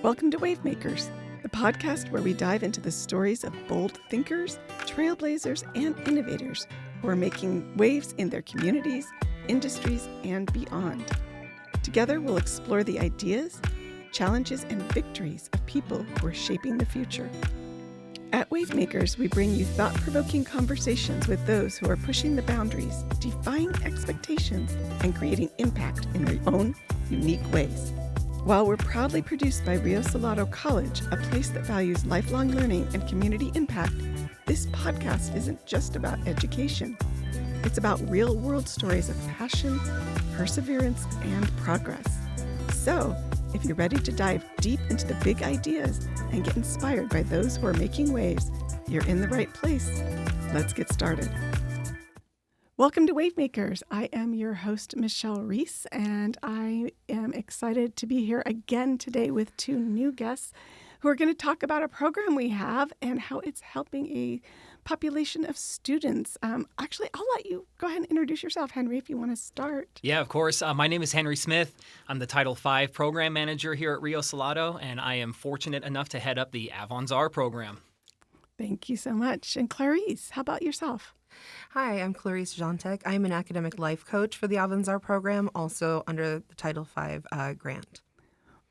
Welcome to Wavemakers, the podcast where we dive into the stories of bold thinkers, trailblazers, and innovators who are making waves in their communities, industries, and beyond. Together, we'll explore the ideas, challenges, and victories of people who are shaping the future. At Wavemakers, we bring you thought-provoking conversations with those who are pushing the boundaries, defying expectations, and creating impact in their own unique ways. While we're proudly produced by Rio Salado College, a place that values lifelong learning and community impact, this podcast isn't just about education. It's about real-world stories of passion, perseverance, and progress. So, if you're ready to dive deep into the big ideas and get inspired by those who are making waves, you're in the right place. Let's get started. Welcome to Wavemakers. I am your host, Michelle Reese, and I am excited to be here again today with two new guests who are going to talk about a program we have and how it's helping a population of students. Actually, I'll let you go ahead and introduce yourself, Henry, if you want to start. Yeah, of course. My name is Henry Smith. I'm the Title V Program Manager here at Rio Salado, and I am fortunate enough to head up the Avanzar Program. Thank you so much. And Clarice, how about yourself? Hi, I'm Clarice Wziatek. I'm an academic life coach for the Avanzar Program, also under the Title V grant.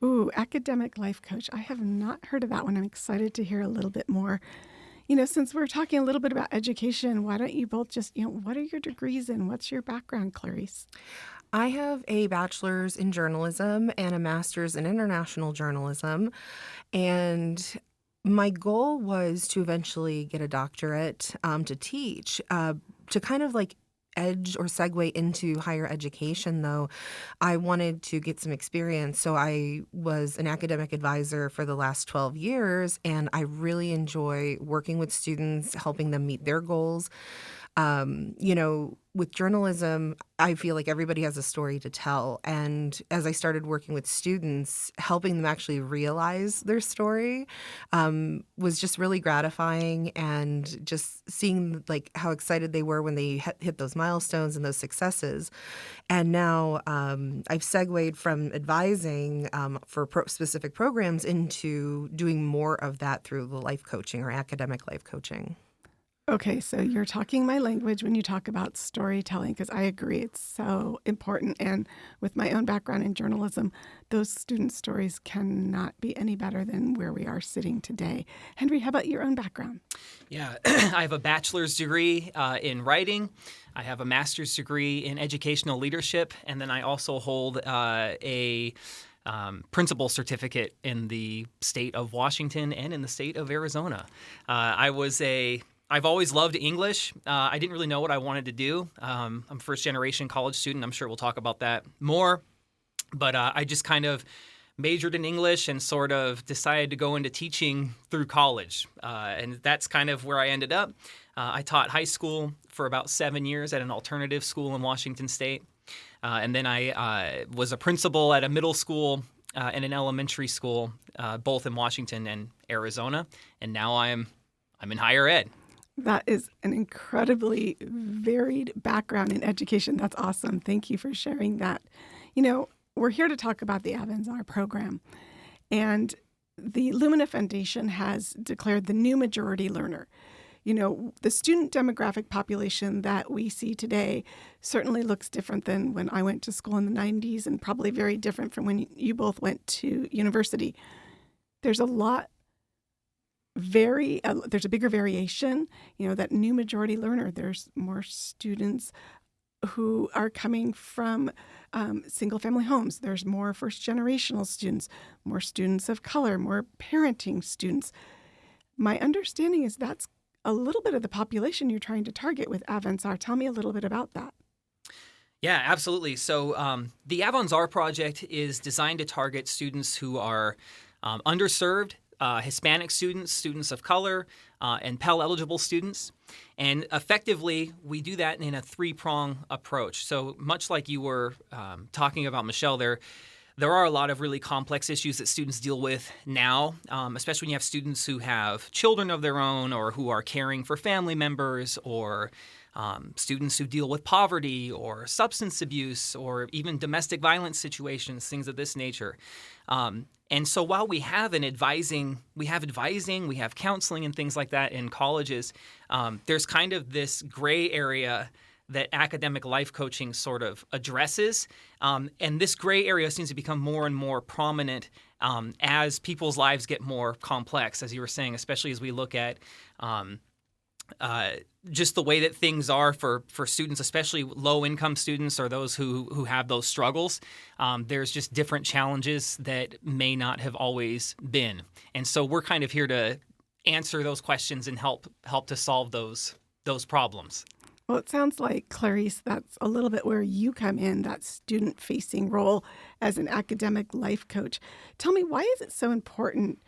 Ooh, academic life coach. I have not heard of that one. I'm excited to hear a little bit more. You know, since we're talking a little bit about education, why don't you both just, what are your degrees in? What's your background, Clarice? I have a bachelor's in journalism and a master's in international journalism. And my goal was to eventually get a doctorate to teach, to kind of like edge or segue into higher education, though. I wanted to get some experience. So I was an academic advisor for the last 12 years, and I really enjoy working with students, helping them meet their goals. With journalism, I feel like everybody has a story to tell. And as I started working with students, helping them actually realize their story was just really gratifying, and just seeing like how excited they were when they hit those milestones and those successes. And now I've segued from advising for specific programs into doing more of that through the life coaching or academic life coaching. Okay, so you're talking my language when you talk about storytelling, because I agree it's so important. And with my own background in journalism, those student stories cannot be any better than where we are sitting today. Henry, how about your own background? Yeah, I have a bachelor's degree in writing. I have a master's degree in educational leadership, and then I also hold a principal certificate in the state of Washington and in the state of Arizona. I've always loved English. I didn't really know what I wanted to do. I'm a first-generation college student. I'm sure we'll talk about that more. But I just kind of majored in English and sort of decided to go into teaching through college. And that's kind of where I ended up. I taught high school for about 7 years at an alternative school in Washington State. And then I was a principal at a middle school and an elementary school, both in Washington and Arizona. And now I'm in higher ed. That is an incredibly varied background in education. That's awesome. Thank you for sharing that. We're here to talk about the Avanzar program. And the Lumina Foundation has declared the new majority learner. The student demographic population that we see today certainly looks different than when I went to school in the 90s, and probably very different from when you both went to university. There's a bigger variation, that new majority learner. There's more students who are coming from single family homes. There's more first generational students, more students of color, more parenting students. My understanding is that's a little bit of the population you're trying to target with Avanzar. Tell me a little bit about that. Yeah, absolutely. So the Avanzar project is designed to target students who are underserved, Hispanic students, students of color, and Pell-eligible students. And effectively, we do that in a three-prong approach. So much like you were talking about, Michelle, there are a lot of really complex issues that students deal with now, especially when you have students who have children of their own or who are caring for family members or students who deal with poverty or substance abuse or even domestic violence situations, things of this nature. And so while we have advising, we have counseling and things like that in colleges, there's kind of this gray area that academic life coaching sort of addresses. And this gray area seems to become more and more prominent as people's lives get more complex, as you were saying, especially as we look at just the way that things are for students, especially low-income students or those who have those struggles. There's just different challenges that may not have always been. And so we're kind of here to answer those questions and help to solve those problems. Well, it sounds like, Clarice, that's a little bit where you come in, that student-facing role as an academic life coach. Tell me, why is it so important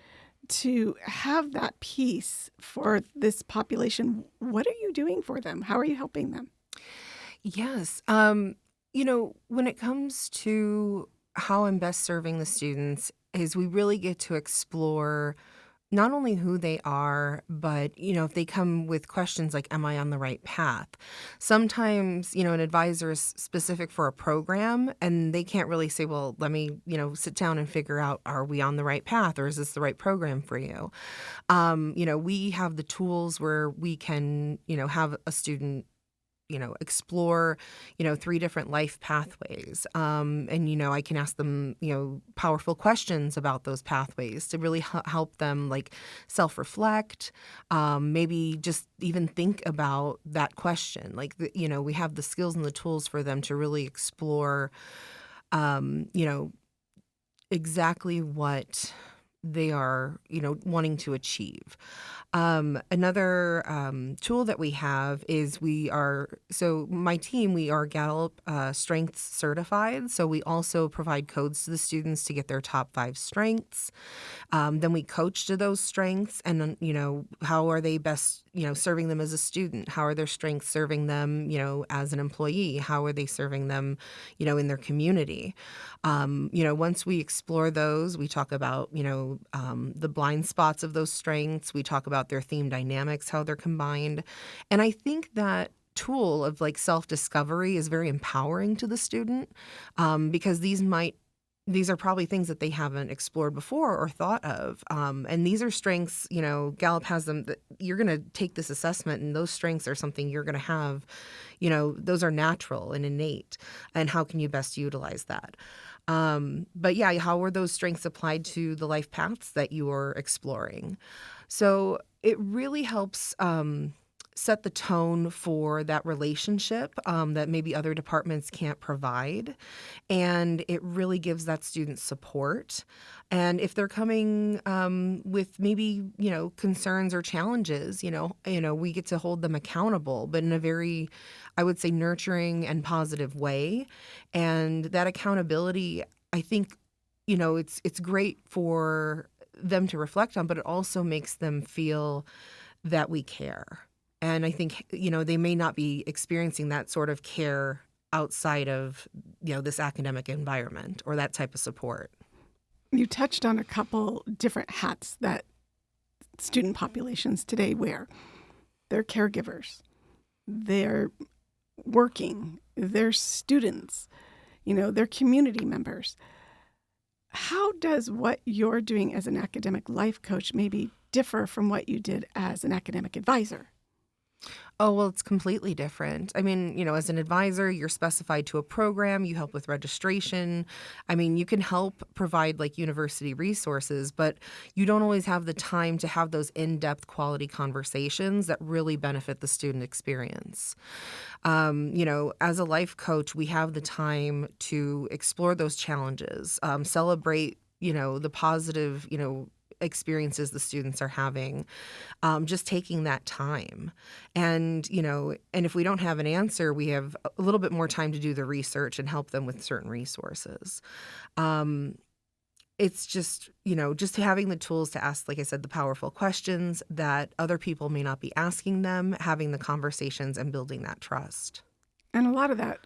to have that piece for this population? What are you doing for them? How are you helping them? Yes. When it comes to how I'm best serving the students is we really get to explore not only who they are, but, if they come with questions like, am I on the right path? Sometimes, an advisor is specific for a program and they can't really say, well, let me, sit down and figure out, are we on the right path or is this the right program for you? We have the tools where we can, have a student explore, 3 different life pathways. And I can ask them, powerful questions about those pathways to really help them like self-reflect, maybe just even think about that question. Like, we have the skills and the tools for them to really explore, exactly what they are, wanting to achieve. Another tool that we have is my team, we are Gallup Strengths certified. So we also provide codes to the students to get their top 5 strengths. Then we coach to those strengths and, how are they best, serving them as a student? How are their strengths serving them, as an employee? How are they serving them, in their community? Once we explore those, we talk about, the blind spots of those strengths. We talk about their theme dynamics, how they're combined. And I think that tool of like self-discovery is very empowering to the student, because these are probably things that they haven't explored before or thought of. And these are strengths, Gallup has them, that you're going to take this assessment and those strengths are something you're going to have, those are natural and innate. And how can you best utilize that? But yeah, how are those strengths applied to the life paths that you are exploring? So it really helps set the tone for that relationship that maybe other departments can't provide. And it really gives that student support. And if they're coming with maybe, concerns or challenges, we get to hold them accountable, but in a very, I would say, nurturing and positive way. And that accountability, I think, it's great for them to reflect on, but it also makes them feel that we care. And I think, they may not be experiencing that sort of care outside of, this academic environment or that type of support. You touched on a couple different hats that student populations today wear. They're caregivers, they're working, they're students, they're community members. How does what you're doing as an academic life coach maybe differ from what you did as an academic advisor? Oh, well, it's completely different. I mean, as an advisor, you're specified to a program, you help with registration. I mean, you can help provide like university resources, but you don't always have the time to have those in-depth quality conversations that really benefit the student experience. As a life coach, we have the time to explore those challenges, celebrate, the positive, experiences the students are having, just taking that time. And, and if we don't have an answer, we have a little bit more time to do the research and help them with certain resources. It's just, just having the tools to ask, like I said, the powerful questions that other people may not be asking them, having the conversations and building that trust. And a lot of that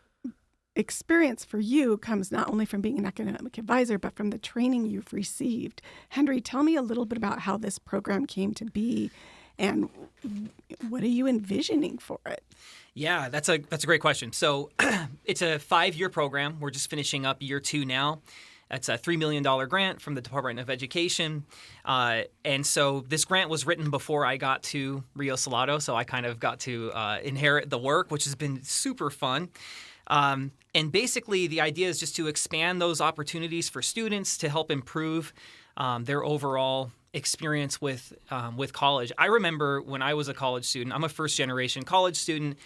experience for you comes not only from being an academic advisor, but from the training you've received. Henry, tell me a little bit about how this program came to be And what are you envisioning for it? Yeah, that's a great question. So it's a 5-year program. We're just finishing up year 2 now. It's a $3 million grant from the Department of Education. And so this grant was written before I got to Rio Salado, so I kind of got to inherit the work, which has been super fun. And basically, the idea is just to expand those opportunities for students to help improve their overall experience with college. I remember when I was a college student, I'm a first-generation college student.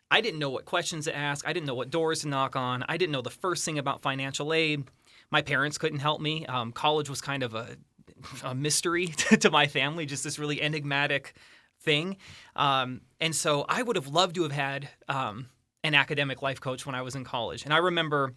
I didn't know what questions to ask. I didn't know what doors to knock on. I didn't know the first thing about financial aid. My parents couldn't help me. College was kind of a mystery to my family, just this really enigmatic thing. And so I would have loved to have had an academic life coach when I was in college. And I remember,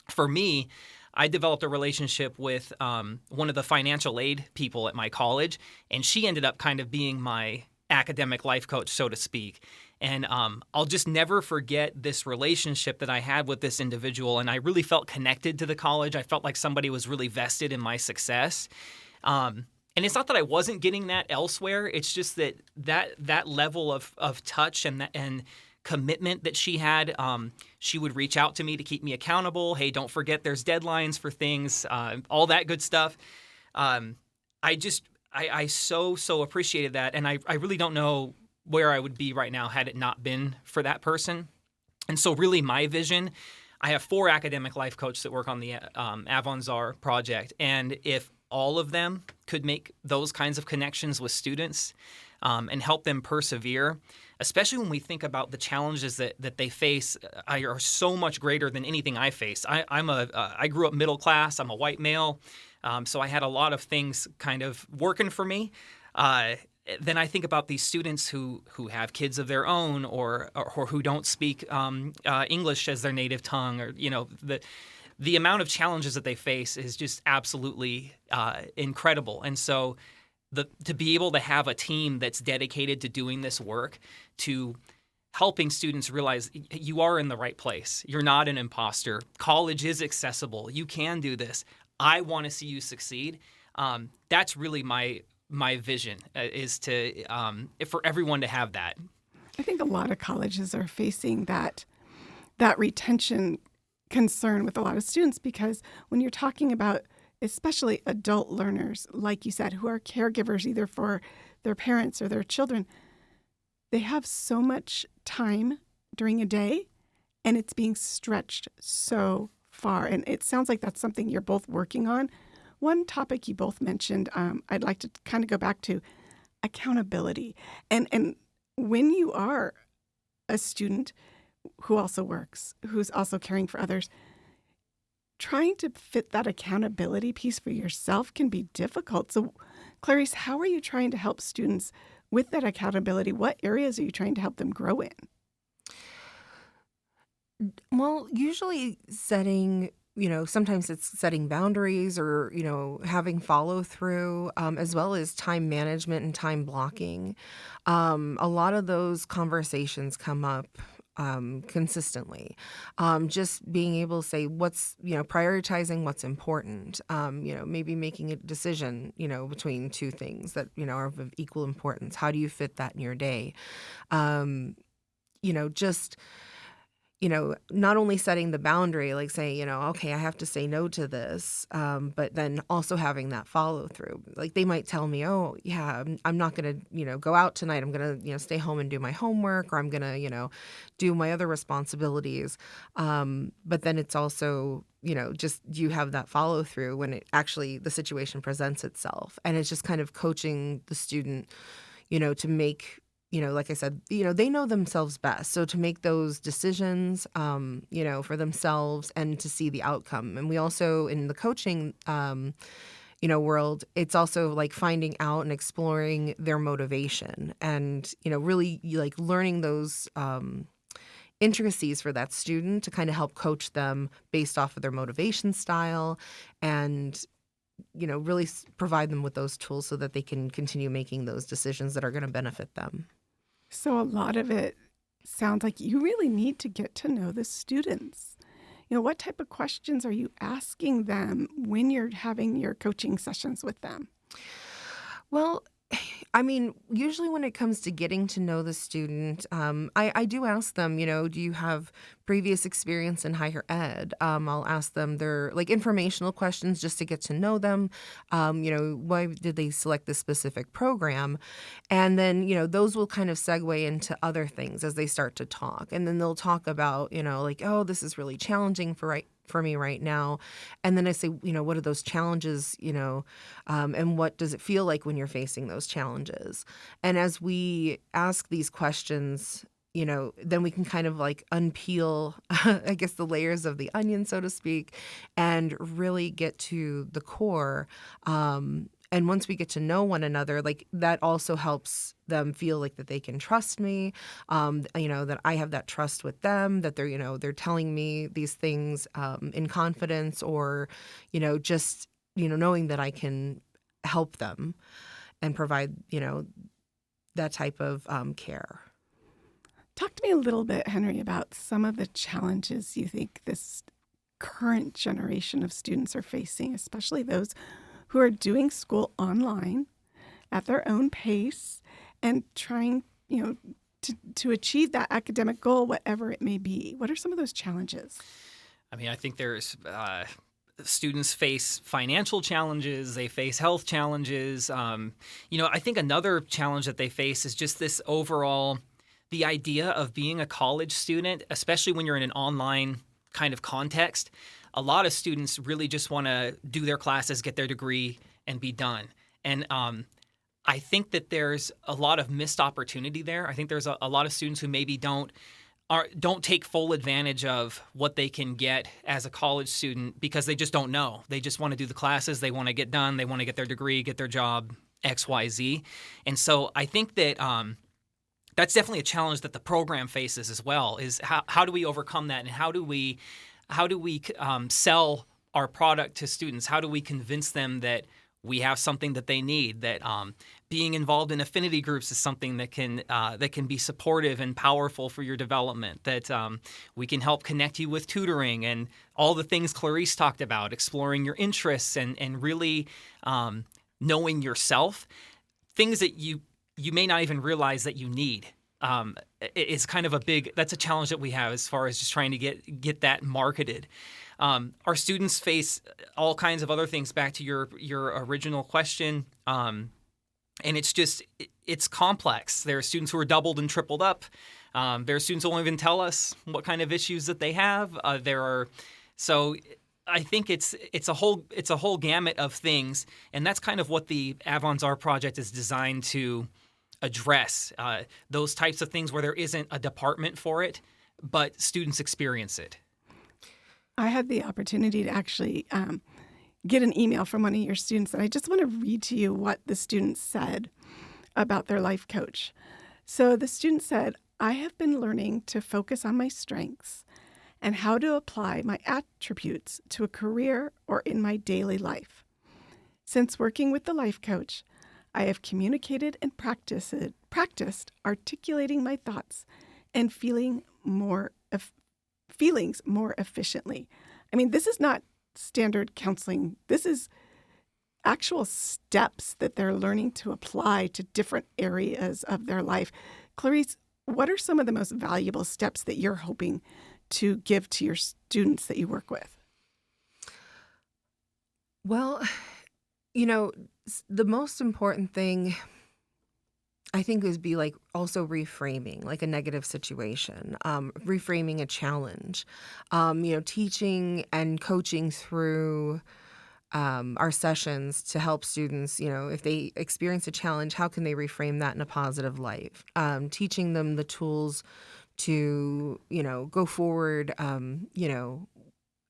for me, I developed a relationship with one of the financial aid people at my college, and she ended up kind of being my academic life coach, so to speak. And I'll just never forget this relationship that I had with this individual, and I really felt connected to the college. I felt like somebody was really vested in my success. And it's not that I wasn't getting that elsewhere. It's just that level of touch and commitment that she had. She would reach out to me to keep me accountable. Hey, don't forget there's deadlines for things, all that good stuff. I so appreciated that. And I really don't know where I would be right now had it not been for that person. And so really my vision, I have 4 academic life coaches that work on the Avanzar project. And if all of them could make those kinds of connections with students and help them persevere, especially when we think about the challenges that they face are so much greater than anything I face. I grew up middle class. I'm a white male. So I had a lot of things kind of working for me. Then I think about these students who have kids of their own or who don't speak English as their native tongue, or the amount of challenges that they face is just absolutely incredible. And so to be able to have a team that's dedicated to doing this work, to helping students realize you are in the right place. You're not an imposter. College is accessible. You can do this. I want to see you succeed. That's really my vision, is to for everyone to have that. I think a lot of colleges are facing that retention concern with a lot of students, because when you're talking about especially adult learners, like you said, who are caregivers either for their parents or their children, they have so much time during a day and it's being stretched so far. And it sounds like that's something you're both working on. One topic you both mentioned, I'd like to kind of go back to accountability. And when you are a student who also works, who's also caring for others, trying to fit that accountability piece for yourself can be difficult. So, Clarice, how are you trying to help students with that accountability? What areas are you trying to help them grow in? Well, usually setting, sometimes it's setting boundaries or, having follow through, as well as time management and time blocking. A lot of those conversations come up consistently. Just being able to say what's, prioritizing what's important, maybe making a decision, between two things that, are of equal importance. How do you fit that in your day? Just not only setting the boundary, like saying, okay, I have to say no to this, but then also having that follow through. Like they might tell me, oh, yeah, I'm not going to, go out tonight. I'm going to, stay home and do my homework, or I'm going to, do my other responsibilities. But then it's also, just you have that follow through when it actually the situation presents itself. And it's just kind of coaching the student, to make, like I said, they know themselves best. So to make those decisions, for themselves and to see the outcome. And we also, in the coaching, world, it's also like finding out and exploring their motivation and, really like learning those intricacies for that student to kind of help coach them based off of their motivation style and really provide them with those tools so that they can continue making those decisions that are going to benefit them. So a lot of it sounds like you really need to get to know the students. What type of questions are you asking them when you're having your coaching sessions with them? Well, I mean, usually when it comes to getting to know the student, I do ask them, do you have previous experience in higher ed? I'll ask them their like informational questions just to get to know them. Why did they select this specific program? And then, those will kind of segue into other things as they start to talk. And then they'll talk about, like, oh, this is really challenging for me right now. And then I say, what are those challenges, and what does it feel like when you're facing those challenges? And as we ask these questions, then we can kind of like unpeel, I guess, the layers of the onion, so to speak, and really get to the core. And once we get to know one another, like that also helps them feel like that they can trust me, that I have that trust with them, that they're telling me these things in confidence, or, just, knowing that I can help them and provide, that type of care. Talk to me a little bit, Henry, about some of the challenges you think this current generation of students are facing, especially those who are doing school online at their own pace and trying, to achieve that academic goal, whatever it may be. What are some of those challenges? I mean, I think there's students face financial challenges, they face health challenges. I think another challenge that they face is just this overall, the idea of being a college student, especially when you're in an online kind of context. A lot of students really just want to do their classes, get their degree, and be done. And I think that there's a lot of missed opportunity there. I think there's a lot of students who maybe don't take full advantage of what they can get as a college student because they just don't know. They just want to do the classes, they want to get done, they want to get their degree, get their job, X, Y, Z. And so I think that that's definitely a challenge that the program faces as well, is how do we overcome that, and how do we sell our product to students? How do we convince them that we have something that they need, that being involved in affinity groups is something that can be supportive and powerful for your development, that we can help connect you with tutoring and all the things Clarice talked about, exploring your interests and really knowing yourself, things that you may not even realize that you need. It's kind of that's a challenge that we have as far as just trying to get that marketed. Our students face all kinds of other things, back to your original question. And it's complex. There are students who are doubled and tripled up. There are students who won't even tell us what kind of issues that they have. So I think it's a whole gamut of things, and that's kind of what the Avanzar project is designed to address, those types of things where there isn't a department for it, but students experience it. I had the opportunity to actually get an email from one of your students, and I just want to read to you what the student said about their life coach. So the student said, "I have been learning to focus on my strengths and how to apply my attributes to a career or in my daily life. Since working with the life coach, I have communicated and practiced articulating my thoughts and feelings more efficiently." I mean, this is not standard counseling. This is actual steps that they're learning to apply to different areas of their life. Clarice, what are some of the most valuable steps that you're hoping to give to your students that you work with? Well, the most important thing, I think, is be like also reframing like a negative situation, reframing a challenge, teaching and coaching through our sessions to help students, if they experience a challenge, how can they reframe that in a positive light? Teaching them the tools to, go forward,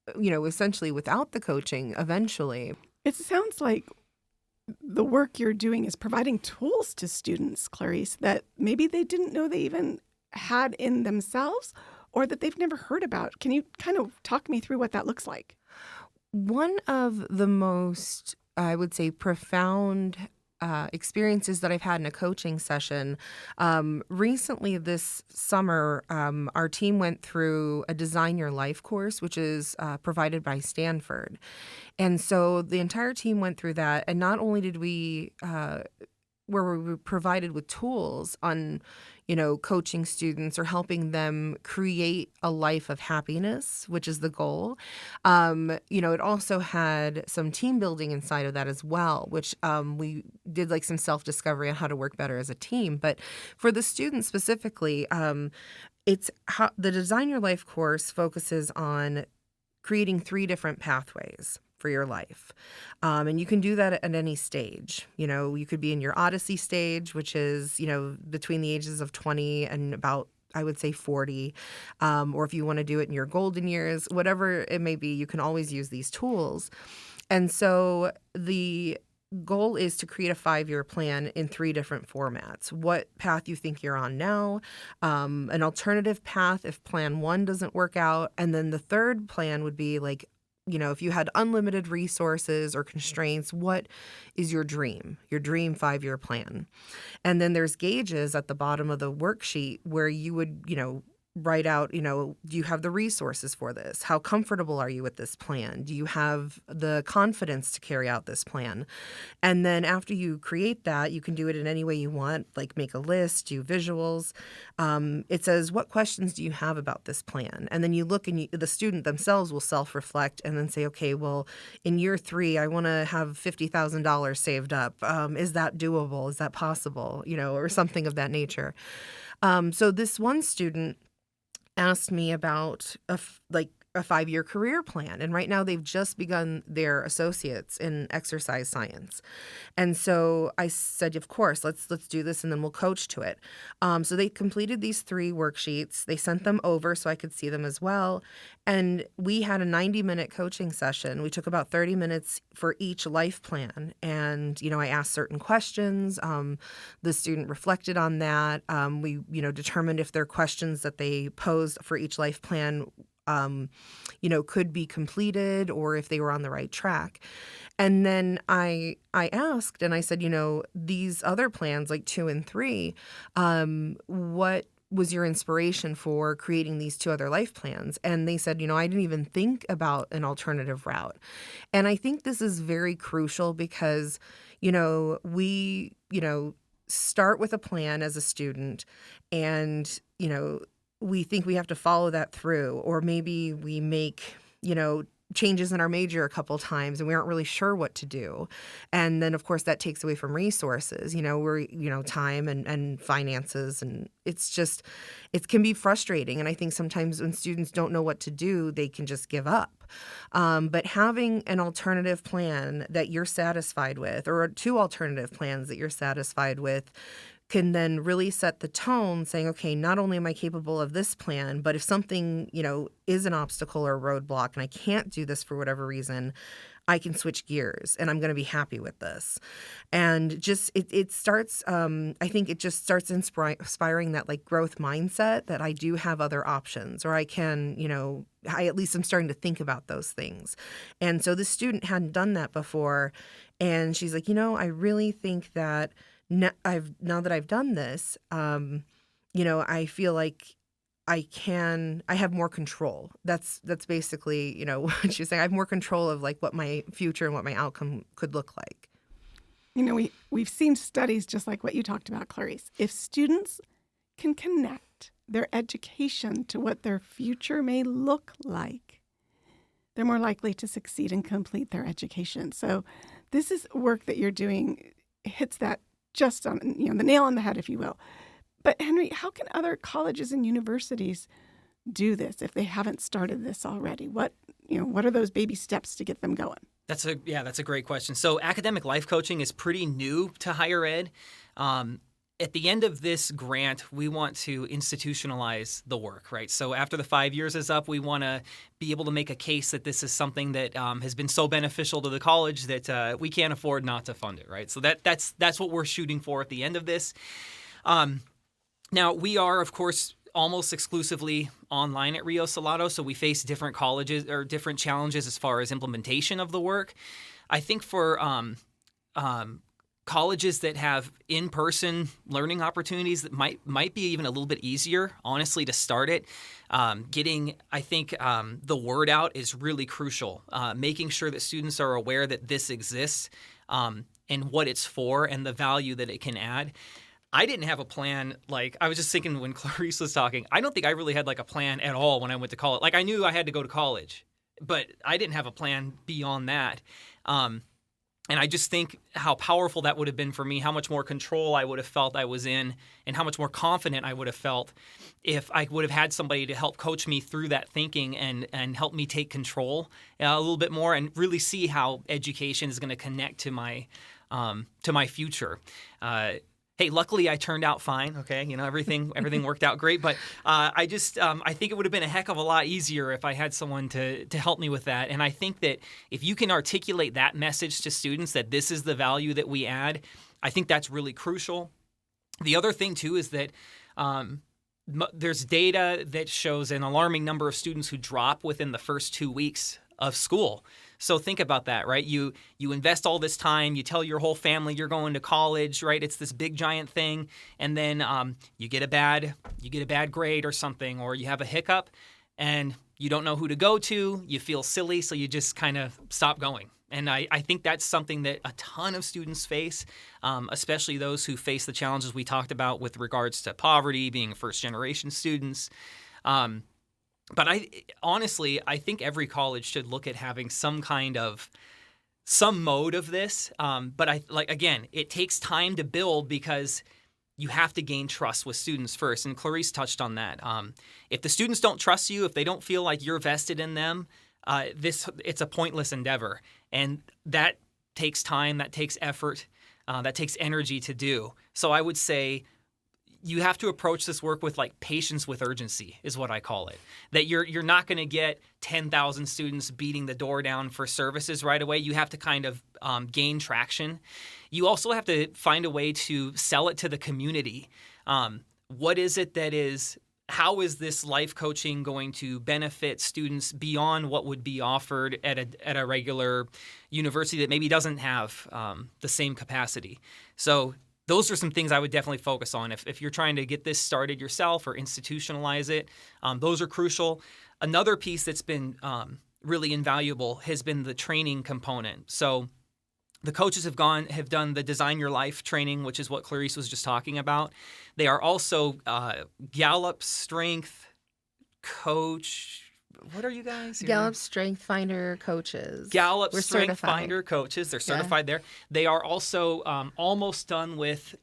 essentially without the coaching eventually. It sounds like the work you're doing is providing tools to students, Clarice, that maybe they didn't know they even had in themselves or that they've never heard about. Can you kind of talk me through what that looks like? One of the most, I would say, profound experiences that I've had in a coaching session. Recently this summer, our team went through a Design Your Life course, which is provided by Stanford. And so the entire team went through that. And not only did we where we're provided with tools on, coaching students or helping them create a life of happiness, which is the goal. It also had some team building inside of that as well, which we did like some self-discovery on how to work better as a team. But for the students specifically, it's how the Design Your Life course focuses on creating 3 different pathways for your life. And you can do that at any stage. You could be in your Odyssey stage, which is, between the ages of 20 and about, I would say, 40. Or if you want to do it in your golden years, whatever it may be, you can always use these tools. And so the goal is to create a 5-year plan in 3 different formats. What path you think you're on now, an alternative path if plan 1 doesn't work out, and then the third plan would be like, if you had unlimited resources or constraints, what is your dream 5-year plan? And then there's gauges at the bottom of the worksheet where you would, write out, do you have the resources for this? How comfortable are you with this plan? Do you have the confidence to carry out this plan? And then after you create that, you can do it in any way you want, like make a list, do visuals. It says, what questions do you have about this plan? And then you look and the student themselves will self-reflect and then say, okay, well, in year 3, I want to have $50,000 saved up. Is that doable? Is that possible? Or something of that nature. So this one student asked me about a 5-year career plan. And right now they've just begun their associates in exercise science. And so I said, of course, let's do this and then we'll coach to it. So they completed these 3 worksheets. They sent them over so I could see them as well. And we had a 90-minute coaching session. We took about 30 minutes for each life plan. And, I asked certain questions. The student reflected on that. We, determined if their questions that they posed for each life plan could be completed or if they were on the right track. And then I asked and I said, these other plans like 2 and 3, what was your inspiration for creating these 2 other life plans? And they said, I didn't even think about an alternative route. And I think this is very crucial because, we, start with a plan as a student and, we think we have to follow that through, or maybe we make, changes in our major a couple times and we aren't really sure what to do. And then, of course, that takes away from resources, time and finances. And it can be frustrating. And I think sometimes when students don't know what to do, they can just give up. But having an alternative plan that you're satisfied with, or 2 alternative plans that you're satisfied with, can then really set the tone saying, okay, not only am I capable of this plan, but if something, is an obstacle or a roadblock and I can't do this for whatever reason, I can switch gears and I'm going to be happy with this. And just it starts, I think it just starts inspiring that like growth mindset that I do have other options, or I can, I at least am starting to think about those things. And so the student hadn't done that before. And she's like, I really think that now that I've done this, I feel like I have more control. That's basically, what she's saying. I have more control of like what my future and what my outcome could look like. We've seen studies just like what you talked about, Clarice. If students can connect their education to what their future may look like, they're more likely to succeed and complete their education. So this is work that you're doing, hits that just on, the nail on the head, if you will. But Henry, how can other colleges and universities do this if they haven't started this already? What are those baby steps to get them going? That's a great question. So academic life coaching is pretty new to higher ed. At the end of this grant, we want to institutionalize the work, right? So after the 5 years is up, we want to be able to make a case that this is something that has been so beneficial to the college that we can't afford not to fund it, right? So that's what we're shooting for at the end of this. Now, we are, of course, almost exclusively online at Rio Salado, so we face different colleges or different challenges as far as implementation of the work. I think for colleges that have in-person learning opportunities that might be even a little bit easier, honestly, to start it. Getting, I think, the word out is really crucial. Making sure that students are aware that this exists. and what it's for and the value that it can add. I didn't have a plan. Like, I was just thinking when Clarice was talking, I don't think I really had like a plan at all when I went to college. Like, I knew I had to go to college, but I didn't have a plan beyond that. And I just think how powerful that would have been for me, how much more control I would have felt I was in, and how much more confident I would have felt if I would have had somebody to help coach me through that thinking and help me take control a little bit more and really see how education is going to connect to my future. Hey, luckily I turned out fine. Okay, everything worked out great. But I think it would have been a heck of a lot easier if I had someone to help me with that. And I think that if you can articulate that message to students that this is the value that we add, I think that's really crucial. The other thing too is that there's data that shows an alarming number of students who drop within the first 2 weeks of school. So think about that, right? You invest all this time, you tell your whole family you're going to college, right? It's this big giant thing, and then you get a bad grade or something, or you have a hiccup, and you don't know who to go to. You feel silly, so you just kind of stop going. And I think that's something that a ton of students face, especially those who face the challenges we talked about with regards to poverty, being first-generation students. But honestly, I think every college should look at having some mode of this. But again, it takes time to build because you have to gain trust with students first. And Clarice touched on that. If the students don't trust you, if they don't feel like you're vested in them, it's a pointless endeavor. And that takes time, that takes effort, that takes energy to do. So I would say you have to approach this work with like patience with urgency is what I call it. That you're not going to get 10,000 students beating the door down for services right away. You have to kind of gain traction. You also have to find a way to sell it to the community. What is it that is, how is this life coaching going to benefit students beyond what would be offered at a regular university that maybe doesn't have the same capacity? So those are some things I would definitely focus on. If you're trying to get this started yourself or institutionalize it, those are crucial. Another piece that's been really invaluable has been the training component. So the coaches have done the Design Your Life training, which is what Clarice was just talking about. They are also Gallup Strength Coach. What are you guys? Gallup Strength Finder coaches. Gallup We're Strength certified. Finder coaches. They're certified there. They are also almost done with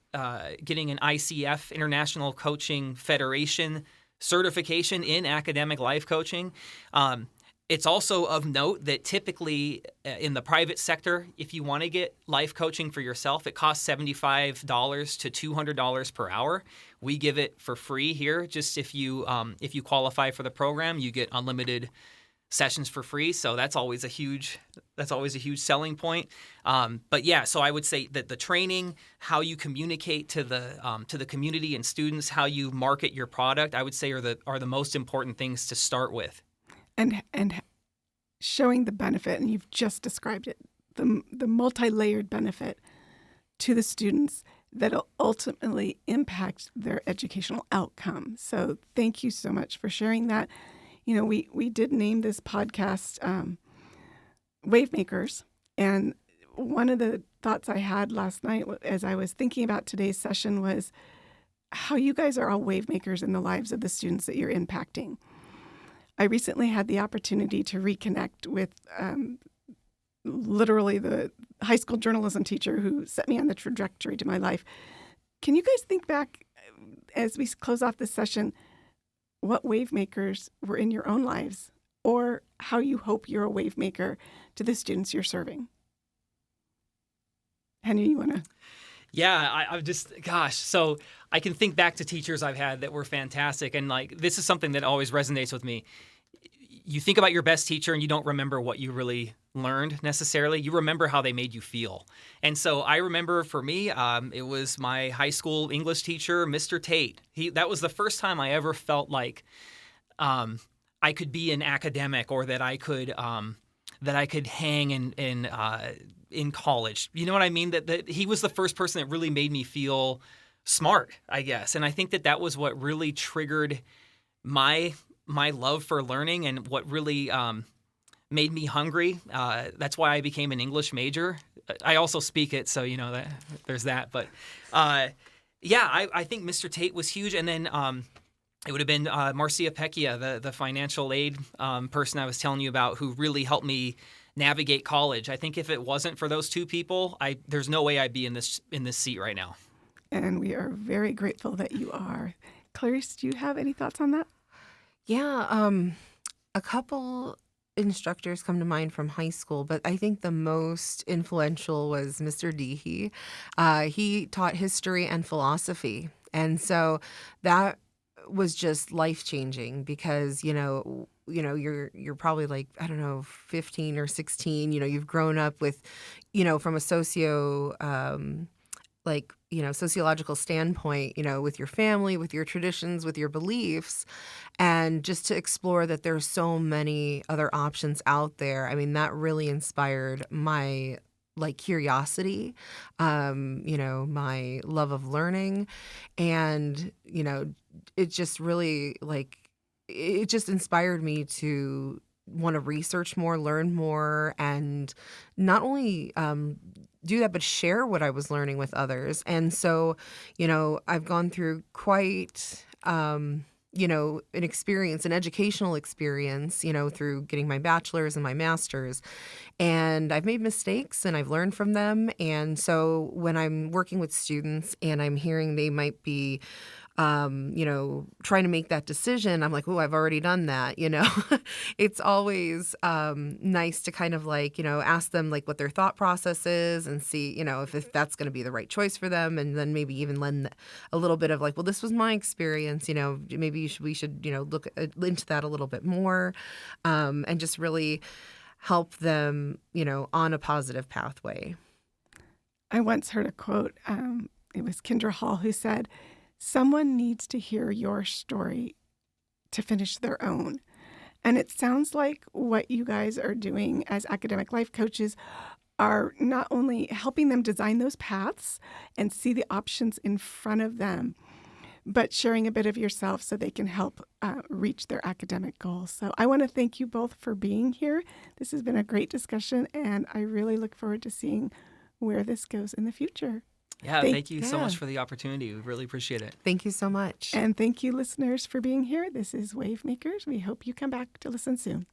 getting an ICF, International Coaching Federation certification in academic life coaching. It's also of note that typically in the private sector, if you want to get life coaching for yourself, it costs $75 to $200 per hour. We give it for free here. Just if you qualify for the program, you get unlimited sessions for free. So that's always a huge selling point. But yeah, so I would say that the training, how you communicate to the community and students, how you market your product, I would say are the most important things to start with. And showing the benefit, and you've just described it, the multi-layered benefit to the students that'll ultimately impact their educational outcome. So thank you so much for sharing that. We did name this podcast Wave Makers, and one of the thoughts I had last night as I was thinking about today's session was how you guys are all wave makers in the lives of the students that you're impacting. I recently had the opportunity to reconnect with literally the high school journalism teacher who set me on the trajectory to my life. Can you guys think back as we close off this session, what wave makers were in your own lives, or how you hope you're a wave maker to the students you're serving? Henry, you want to? Yeah, so I can think back to teachers I've had that were fantastic. And like, this is something that always resonates with me. You think about your best teacher and you don't remember what you really learned necessarily. You remember how they made you feel. And so I remember for me, it was my high school English teacher, Mr. Tate. That was the first time I ever felt like I could be an academic, or that I could hang in college. You know what I mean? That he was the first person that really made me feel smart, I guess. And I think that was what really triggered my love for learning, and what really made me hungry. That's why I became an English major. I also speak it, so that there's that. But I think Mr. Tate was huge, and then it would have been Marcia Pecchia, the financial aid person I was telling you about, who really helped me navigate college. I think if it wasn't for those two people, there's no way I'd be in this seat right now. And we are very grateful that you are. Clarice, do you have any thoughts on that? Yeah, a couple instructors come to mind from high school, but I think the most influential was Mr. Dehe. He taught history and philosophy, and so that was just life-changing because you're probably like, I don't know, 15 or 16. You've grown up with, from a sociological standpoint, with your family, with your traditions, with your beliefs, and just to explore that there's so many other options out there. I mean, that really inspired my curiosity, my love of learning, and it just really it just inspired me to want to research more, learn more, and not only do that, but share what I was learning with others. And so, I've gone through quite, an experience, an educational experience, through getting my bachelor's and my master's. And I've made mistakes and I've learned from them. And so when I'm working with students and I'm hearing they might be trying to make that decision, I'm like, oh, I've already done that. It's always nice to kind of ask them what their thought process is and see, if that's going to be the right choice for them. And then maybe even lend a little bit of well, this was my experience, maybe we should, look into that a little bit more, and just really help them, on a positive pathway. I once heard a quote. It was Kendra Hall who said, "Someone needs to hear your story to finish their own." And it sounds like what you guys are doing as academic life coaches are not only helping them design those paths and see the options in front of them, but sharing a bit of yourself so they can help reach their academic goals. So I want to thank you both for being here. This has been a great discussion, and I really look forward to seeing where this goes in the future. Yeah, thank you so much for the opportunity. We really appreciate it. Thank you so much. And thank you, listeners, for being here. This is Wave Makers. We hope you come back to listen soon.